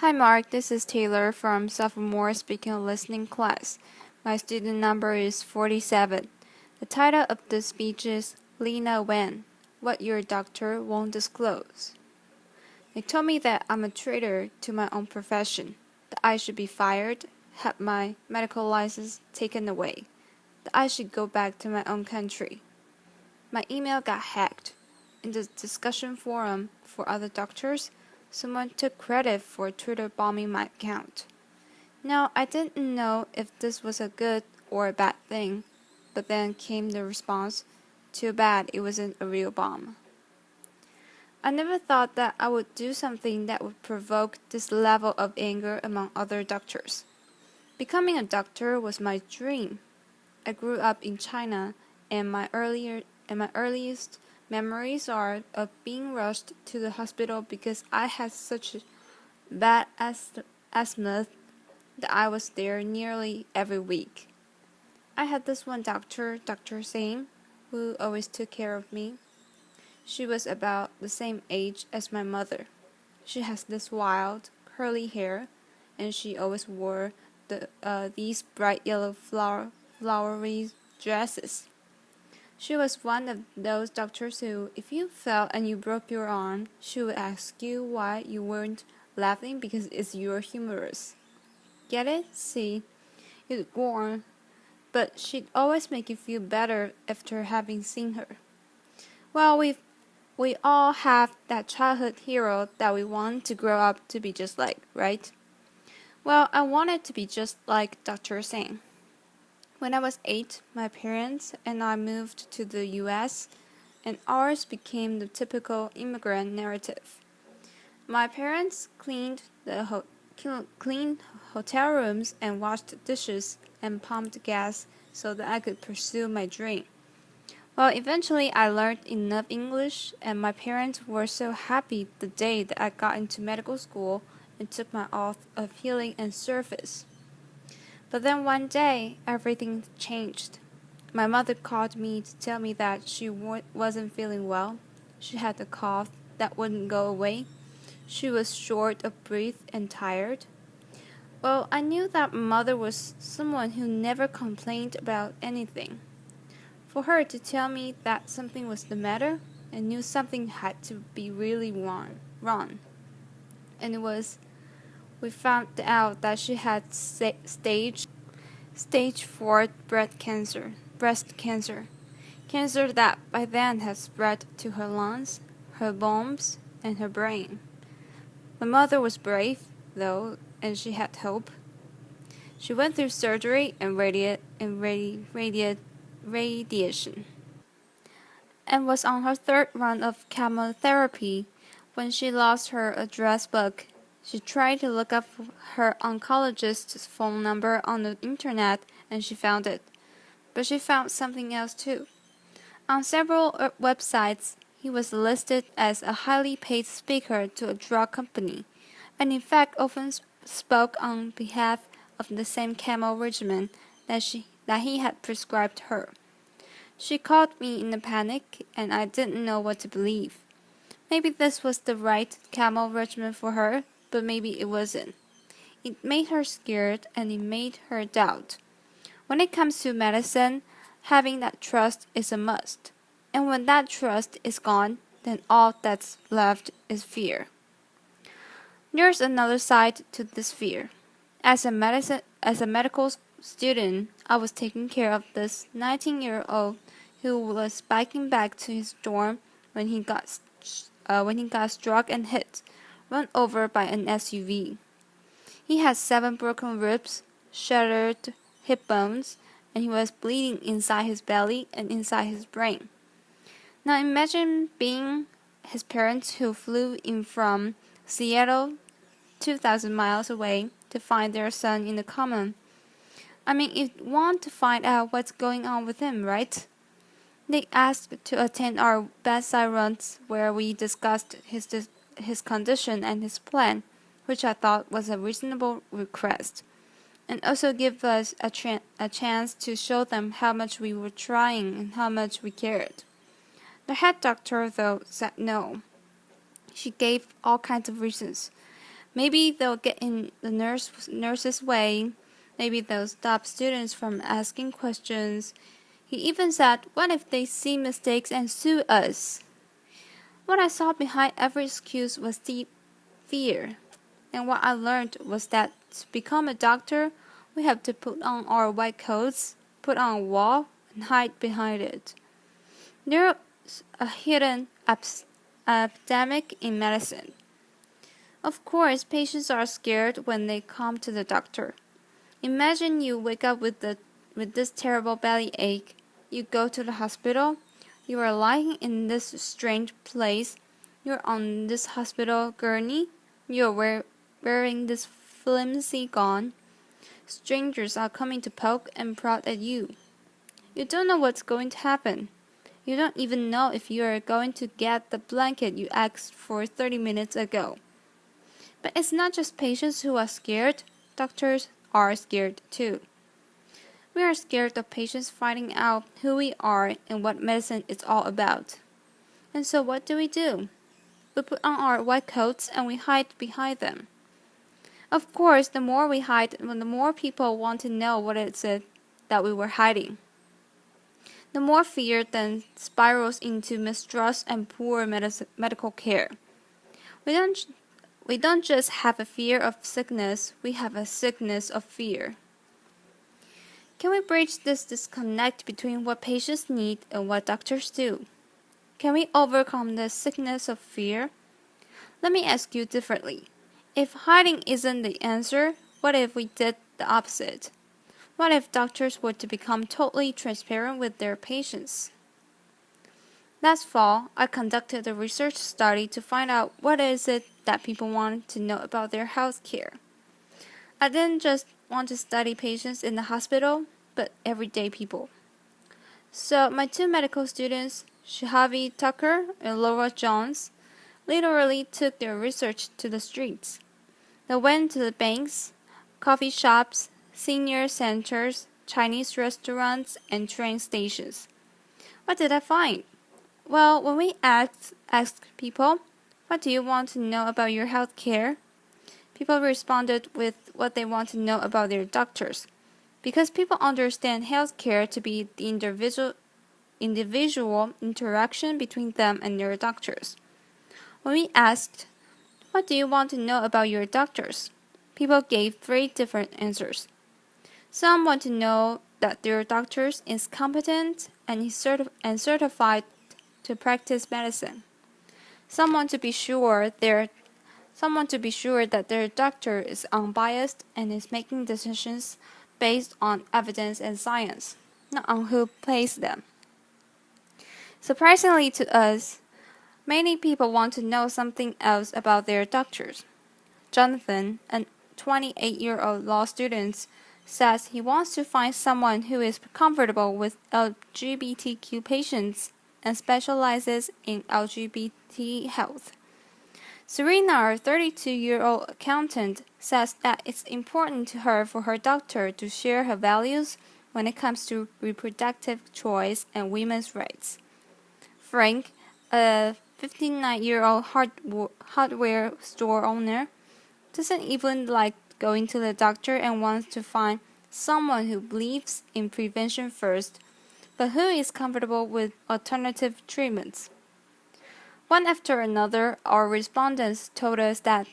Hi Mark, this is Taylor from Sophomore Speaking and Listening class. My student number is 47. The title of the speech is Leana Wen, What Your Doctor Won't Disclose. They told me that I'm a traitor to my own profession, that I should be fired, have my medical license taken away, that I should go back to my own country. My email got hacked. In the discussion forum for other doctors, someone took credit for Twitter bombing my account. Now, I didn't know if this was a good or a bad thing, but then came the response, too bad it wasn't a real bomb. I never thought that I would do something that would provoke this level of anger among other doctors. Becoming a doctor was my dream. I grew up in China, and my earliest memories are of being rushed to the hospital because I had such bad asthma that I was there nearly every week. I had this one doctor, Dr. Singh, who always took care of me. She was about the same age as my mother. She has this wild, curly hair, and she always wore these bright yellow flowery dresses. She was one of those doctors who, if you fell and you broke your arm, she would ask you why you weren't laughing because you're humorous. Get it? See? It's warm. But she'd always make you feel better after having seen her. Well, we all have that childhood hero that we want to grow up to be just like, right? Well, I wanted to be just like Dr. Singh. When I was 8, my parents and I moved to the US, and ours became the typical immigrant narrative. My parents cleaned hotel rooms and washed dishes and pumped gas so that I could pursue my dream. Well, eventually I learned enough English, and my parents were so happy the day that I got into medical school and took my oath of healing and service. But then one day, everything changed. My mother called me to tell me that she wasn't feeling well. She had a cough that wouldn't go away. She was short of breath and tired. Well, I knew that mother was someone who never complained about anything. For her to tell me that something was the matter, I knew something had to be really wrong. And we found out that she had stage 4 breast cancer that by then had spread to her lungs, her bones, and her brain. My mother was brave, though, and she had hope. She went through surgery and radiation, and was on her third round of chemotherapy when she lost her address book. She tried to look up her oncologist's phone number on the internet, and she found it. But she found something else too. On several websites, he was listed as a highly paid speaker to a drug company, and in fact often spoke on behalf of the same chemo regimen that he had prescribed her. She called me in a panic, and I didn't know what to believe. Maybe this was the right chemo regimen for her, but maybe it wasn't. It made her scared, and it made her doubt. When it comes to medicine, having that trust is a must. And when that trust is gone, then all that's left is fear. There's another side to this fear. As a medical student, I was taking care of this 19-year-old who was biking back to his dorm when he got struck and hit, run over by an SUV. He had 7 broken ribs, shattered hip bones, and he was bleeding inside his belly and inside his brain. Now imagine being his parents who flew in from Seattle 2,000 miles away to find their son in a coma. I mean, you want to find out what's going on with him, right? They asked to attend our bedside runs where we discussed his condition and his plan, which I thought was a reasonable request, and also give us a chance to show them how much we were trying and how much we cared. The head doctor, though, said no. She gave all kinds of reasons, Maybe they'll get in the nurse's way. Maybe they'll stop students from asking questions. He even said, what if they see mistakes and sue us? What I saw behind every excuse was deep fear. And what I learned was that to become a doctor, we have to put on our white coats, put on a wall, and hide behind it. There's a hidden epidemic in medicine. Of course, patients are scared when they come to the doctor. Imagine you wake up with this terrible belly ache. You go to the hospital. You are lying in this strange place. You're on this hospital gurney. You are wearing this flimsy gown. Strangers are coming to poke and prod at you. You don't know what's going to happen. You don't even know if you are going to get the blanket you asked for 30 minutes ago. But it's not just patients who are scared. Doctors are scared too. We are scared of patients finding out who we are and what medicine is all about. And so what do? We put on our white coats and we hide behind them. Of course, the more we hide, the more people want to know what it is that we were hiding. The more fear then spirals into mistrust and poor medical care. We don't just have a fear of sickness, we have a sickness of fear. Can we bridge this disconnect between what patients need and what doctors do? Can we overcome the sickness of fear? Let me ask you differently. If hiding isn't the answer, what if we did the opposite? What if doctors were to become totally transparent with their patients? Last fall, I conducted a research study to find out what is it that people want to know about their health care. I didn't just want to study patients in the hospital, but everyday people. So my two medical students, Shahavi Tucker and Laura Jones, literally took their research to the streets. They went to the banks, coffee shops, senior centers, Chinese restaurants, and train stations. What did I find? Well, when we asked people, what do you want to know about your health care? People responded with what they want to know about their doctors, because people understand health care to be the individual interaction between them and their doctors. When we asked, what do you want to know about your doctors? People gave 3 different answers. Some want to know that their doctor is competent and certified to practice medicine. Some want to be sure that their doctor is unbiased and is making decisions based on evidence and science, not on who pays them. Surprisingly to us, many people want to know something else about their doctors. Jonathan, a 28-year-old law student, says he wants to find someone who is comfortable with LGBTQ patients and specializes in LGBT health. Serena, our 32-year-old accountant, says that it's important to her for her doctor to share her values when it comes to reproductive choice and women's rights. Frank, a 59-year-old hardware store owner, doesn't even like going to the doctor and wants to find someone who believes in prevention first, but who is comfortable with alternative treatments. One after another, our respondents told us that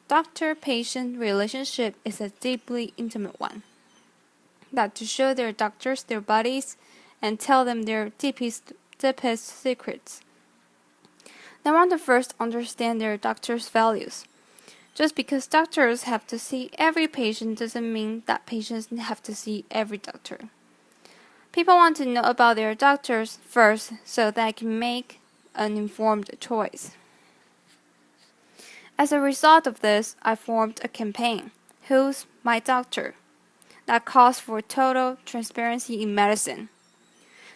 doctor-patient relationship is a deeply intimate one. That to show their doctors their bodies and tell them their deepest secrets. They want to first understand their doctor's values. Just because doctors have to see every patient doesn't mean that patients have to see every doctor. People want to know about their doctors first so they can make an informed choice. As a result of this, I formed a campaign, Who's My Doctor?, that calls for total transparency in medicine.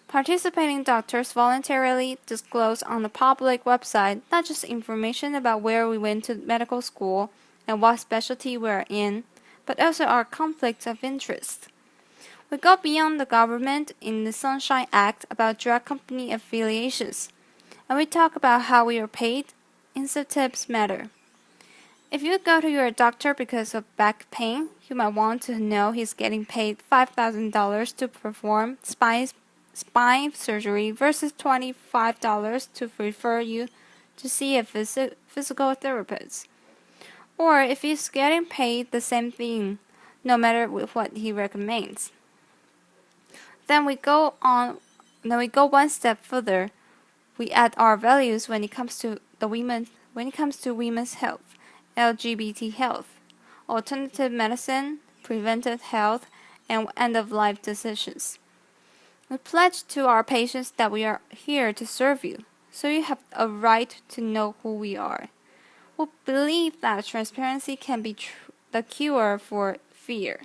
Participating doctors voluntarily disclose on the public website not just information about where we went to medical school and what specialty we are in, but also our conflicts of interest. We go beyond the government in the Sunshine Act about drug company affiliations, and we talk about how we are paid. Incentives matter. If you go to your doctor because of back pain, you might want to know he's getting paid $5,000 to perform spine surgery versus $25 to refer you to see a physical therapist. Or if he's getting paid the same thing, no matter what he recommends. Then we go one step further. We add our values when it comes to women's health, LGBT health, alternative medicine, preventive health, and end-of-life decisions. We pledge to our patients that we are here to serve you, so you have a right to know who we are. We believe that transparency can be the cure for fear.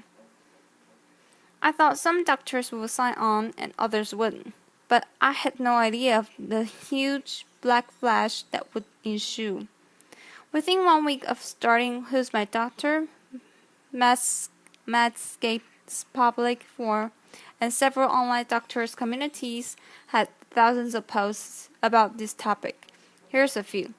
I thought some doctors would sign on and others wouldn't, but I had no idea of the huge black flash that would ensue. Within 1 week of starting Who's My Doctor, Madscape's public forum, and several online doctors' communities had thousands of posts about this topic. Here's a few.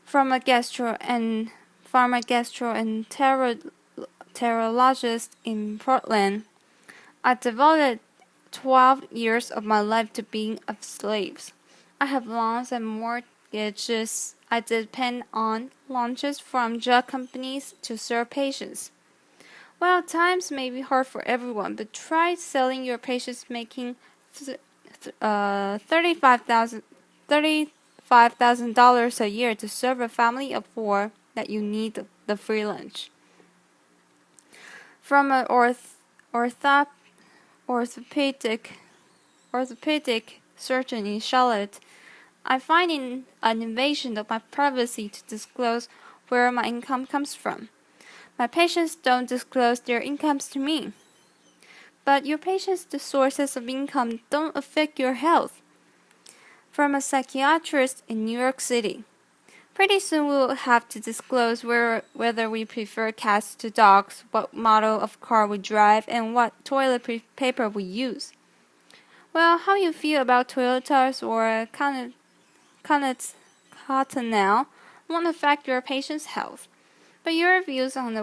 From a gastroenterologist in Portland, I devoted 12 years of my life to being of slaves. I have loans and mortgages. I depend on launches from drug companies to serve patients. Well, times may be hard for everyone, but try selling your patients making $35,000 a year to serve a family of four that you need the free lunch. From an orthopedic surgeon in Charlotte, I find it an invasion of my privacy to disclose where my income comes from. My patients don't disclose their incomes to me. But your patients' sources of income don't affect your health. From a psychiatrist in New York City. Pretty soon we will have to disclose whether we prefer cats to dogs, what model of car we drive, and what toilet paper we use. Well, how you feel about Toyotas or Cottonelle won't affect your patient's health, but your views on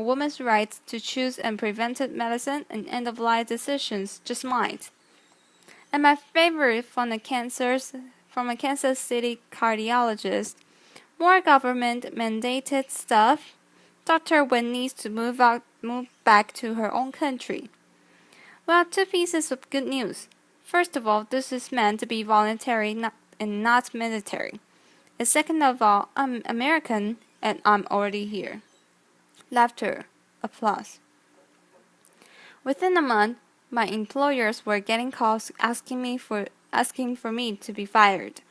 women's rights to choose and preventive medicine and end-of-life decisions just might. And my favorite from a Kansas City cardiologist, more government-mandated stuff. Dr. Wen needs to move back to her own country. Well, two pieces of good news. First of all, this is meant to be voluntary and not military. And second of all, I'm American and I'm already here. Laughter, applause. Within a month, my employers were getting calls asking for me to be fired.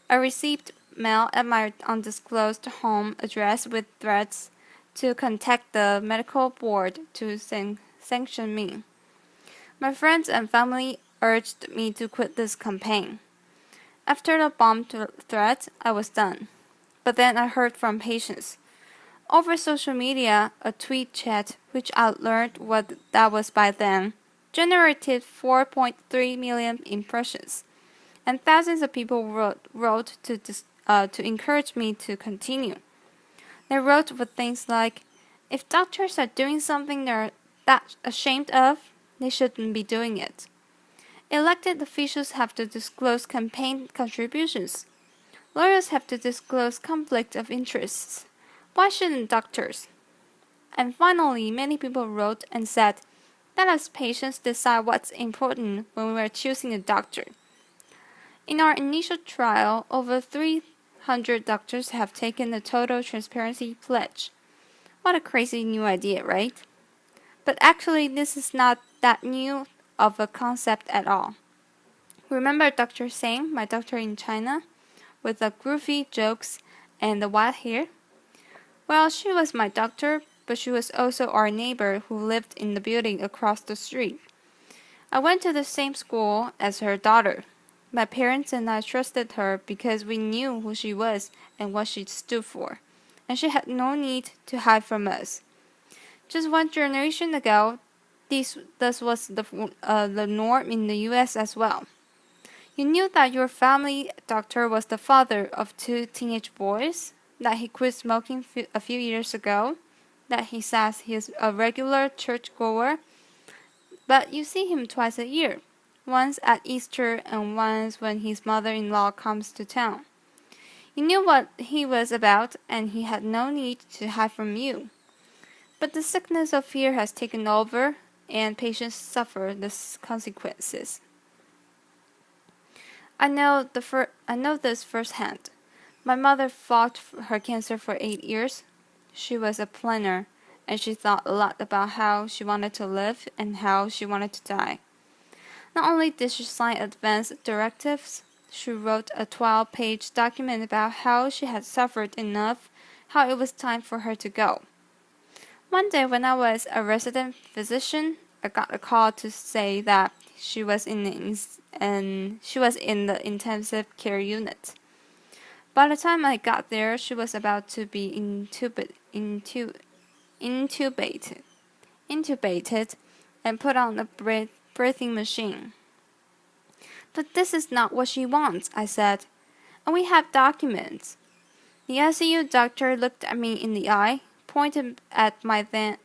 I received mail at my undisclosed home address with threats to contact the medical board to sanction me. My friends and family urged me to quit this campaign. After the bomb threat, I was done. But then I heard from patients. Over social media, a tweet chat, which I learned what that was by then, generated 4.3 million impressions, and thousands of people wrote to encourage me to continue. They wrote with things like, if doctors are doing something they're that ashamed of, they shouldn't be doing it. Elected officials have to disclose campaign contributions. Lawyers have to disclose conflict of interests. Why shouldn't doctors? And finally, many people wrote and said, let us patients decide what's important when we are choosing a doctor. In our initial trial, over 300 doctors have taken the total transparency pledge. What a crazy new idea, right? But actually, this is not that new of a concept at all. Remember Dr. Same, my doctor in China, with the goofy jokes and the wild hair? Well, she was my doctor, but she was also our neighbor who lived in the building across the street. I went to the same school as her daughter. My parents and I trusted her because we knew who she was and what she stood for, and she had no need to hide from us. Just one generation ago, this was the norm in the U.S. as well. You knew that your family doctor was the father of two teenage boys? that he quit smoking a few years ago, that he says he is a regular churchgoer, but you see him twice a year, once at Easter and once when his mother-in-law comes to town. You knew what he was about, and he had no need to hide from you. But the sickness of fear has taken over, and patients suffer the consequences. I know this firsthand. My mother fought her cancer for 8 years. She was a planner, and she thought a lot about how she wanted to live and how she wanted to die. Not only did she sign advance directives, she wrote a 12-page document about how she had suffered enough, how it was time for her to go. One day when I was a resident physician, I got a call to say that she was in the intensive care unit. By the time I got there, she was about to be intubated and put on a breathing machine. But this is not what she wants, I said, and we have documents. The ICU doctor looked at me in the eye, pointed at my then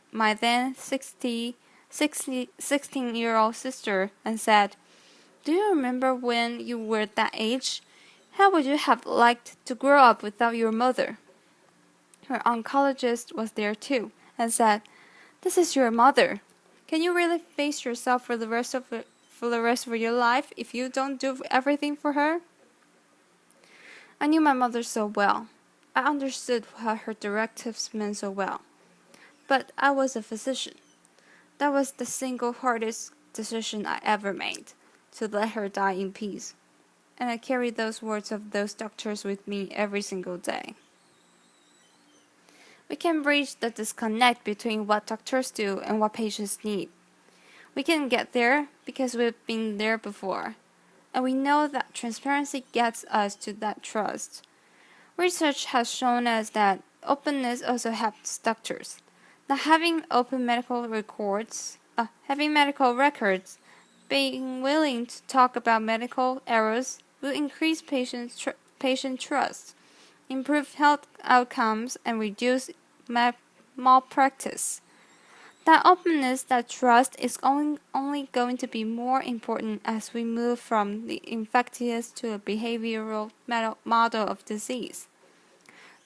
16-year-old sister, and said, "Do you remember when you were that age? How would you have liked to grow up without your mother?" Her oncologist was there too, and said, "This is your mother. Can you really face yourself for the rest of your life if you don't do everything for her?" I knew my mother so well. I understood what her directives meant so well. But I was a physician. That was the single hardest decision I ever made, to let her die in peace. And I carry those words of those doctors with me every single day. We can bridge the disconnect between what doctors do and what patients need. We can get there because we've been there before, and we know that transparency gets us to that trust. Research has shown us that openness also helps doctors. That having medical records, being willing to talk about medical errors will increase patient trust, improve health outcomes, and reduce malpractice. That openness, that trust is only going to be more important as we move from the infectious to a behavioral model of disease.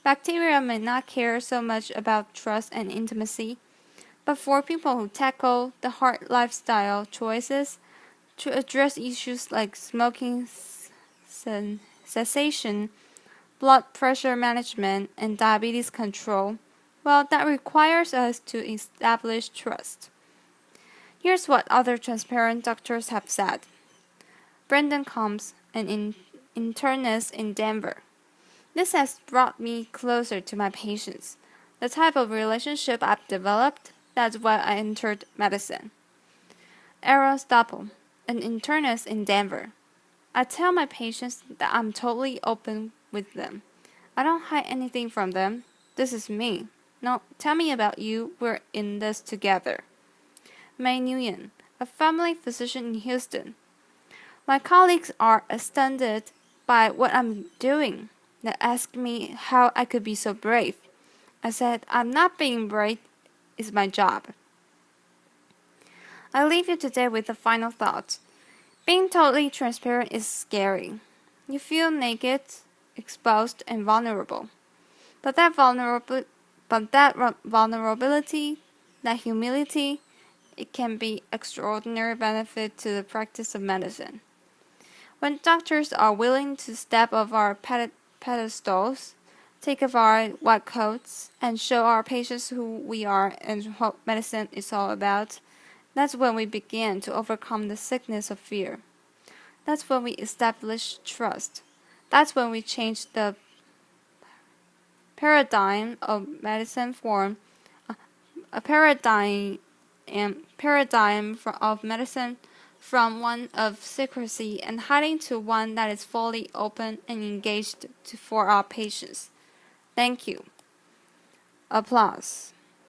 Bacteria may not care so much about trust and intimacy, but for people who tackle the hard lifestyle choices to address issues like smoking cessation, blood pressure management, and diabetes control, well, that requires us to establish trust. Here's what other transparent doctors have said. Brendan Combs, an internist in Denver. This has brought me closer to my patients. The type of relationship I've developed, that's why I entered medicine. Aaron Staple, an internist in Denver. I tell my patients that I'm totally open with them. I don't hide anything from them. This is me. No, tell me about you. We're in this together. May Nguyen, a family physician in Houston. My colleagues are astounded by what I'm doing. They ask me how I could be so brave. I said, I'm not being brave. It's my job. I leave you today with a final thought. Being totally transparent is scary. You feel naked, exposed, and vulnerable. But that vulnerability, that humility, it can be extraordinary benefit to the practice of medicine. When doctors are willing to step off our pedestals, take off our white coats, and show our patients who we are and what medicine is all about, that's when we begin to overcome the sickness of fear. That's when we establish trust. That's when we change the paradigm of medicine of medicine from one of secrecy and hiding to one that is fully open and engaged for our patients. Thank you. Applause.